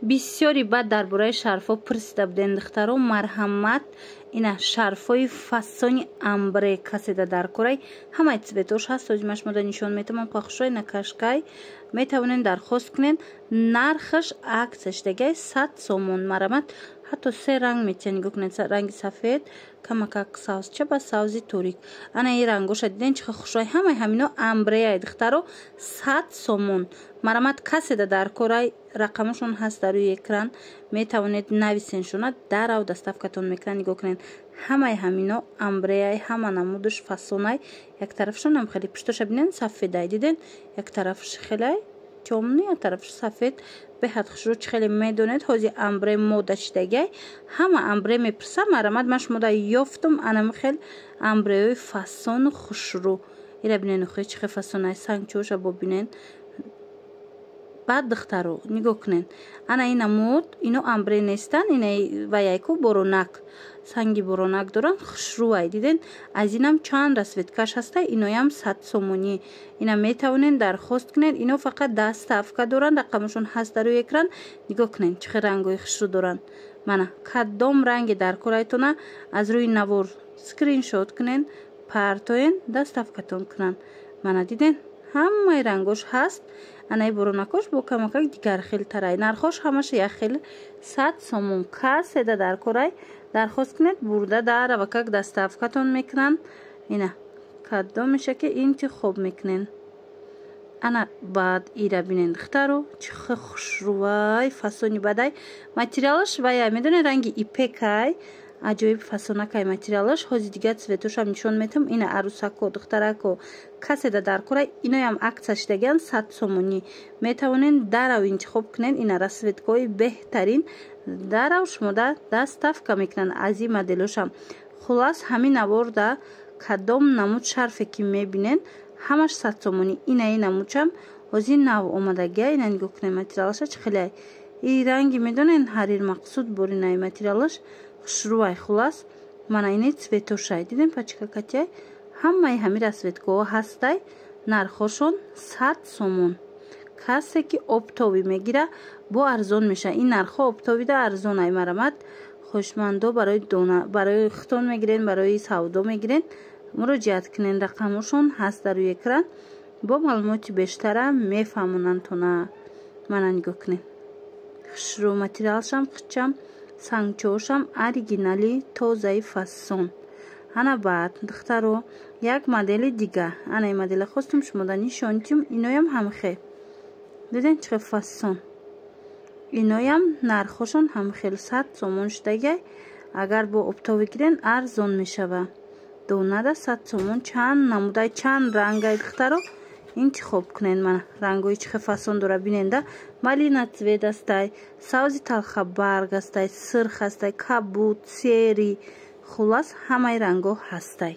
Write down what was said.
бисёри баъд дар бораи шарфҳо пурсида будем духтаро. марҳамат, ина шарфҳои фасони амбре каседа дар корай ҳамаи цветош ҳаст. ҳозимаш мода нишон метавонам пахшой на кашкай метавонен дархост кунен. нархаш аксияшдагай 100 сомон. марҳамат, ҳатто се ранг метавонен нигоҳ кунед. ранги сафед камакак савзча ба савзи турик. ана ин рангоша диден чихо хушрой. ҳамаи ҳамино амбреяи духтаро 100 сомон. марҳамат, каседа дар корай рақамашон ҳаст дар рӯи экран, метавонед нависен шуна дарав доставкатон мекунад. нигоҳ кунед ҳамаи ҳамино амбреяи ҳама намудаш фасонай. як тарафшон ҳам хеле пуштоша бинен сафедай диден, як тарафш хеле тёмный, як тарафш сафед. беҳад хушрӯ чихеле медонед ҳози амбре мода шидагай ҳама амбре мепурса. марҳамат, ман шумода ёфтум анами хел амбреои фасону хушрӯ. ира бинен охи чихе фасонай сангчоша бо бинен. баъд духтаро нигоҳ кунен ана ин намуд ино амбре нестан. ина ваяйку боронак санги боронак доран хушрӯай диден. аз инам чанд расветкаш ҳастай. иноям 100 сомонӣ. ина метавонен дархост кунен. ино фақат доставка доран. рақамашон ҳаст дар рӯи экран. нигоҳ кунен чихе рангои хушрӯ доран. мана кадом ранге дар корайтона аз рӯи навор скриншот кунен, партоен, доставкатон кунан. мана диден ҳамаи рангош ҳаст. анаи боронакош бо камакак дигар хелтарай. нархош ҳамаш як хел 100 сомон. каседа дар корай дархост кунед, бурда дар авакак доставкатон мекунан. ина кадом меша ки интихоб мекунен. ана баъд ира бинен духтаро чихе хушрӯвай фасони бадай. материалаш ваяй медонед ранги ипекай аҷоиб фасонакай материалаш. ҳози дигар цветошам нишон метам. ина арусако духтарако каседа дар корай иноям акция шидаган 100 сомонӣ. метавонен дарав интихоб кунен. ина расветкаҳои беҳтарин дарав шумода доставка мекунанд аз ин моделошам. хулас ҳамин наворда кадом намуд шарфе ки мебинен ҳамаш 100 сомонӣ. ина ин намудшам ҳозир нав омадагай. ина нигоҳ кунен материалаша чӣ хеле ин ранги медонен ҳарир мақсуд боринаи материалаш хушрӯай. хулас мана ини цветошай диден пачка катяй ҳамаи ҳами расветкаҳо ҳастай. нархошон 100 сомон. касе ки обтоби мегира бо арзон меша. ин нархҳо обтобида арзонай. марҳамат, хоҳишмандо барои хитон мегирен, барои савдо мегирен, муроҷиат кунен. рақамошон ҳаст дар рӯи экран. бо маълумоти бештара мефаҳмонандтона. мана нигоҳ кунен хушрӯ материалшам хичам сангчоошам оригинали тозаи фасон. ана баъд духтаро як модели дигар. ана ин модели хостум шумода нишонтим. иноям ҳамхел диден чихе фасон. иноям нархошон ҳамхел 100 сомон шудагай. агар бо обтоби гирен арзон мешава. донада 100 сомон. чанд намудай чанд рангай духтаро интихоб кунен. мана рангои чихе фасон дора биненда. малина цвет астай, савзи талха барг астай, сирх астай, кабут, сери. хулас ҳамаи рангҳо ҳастай.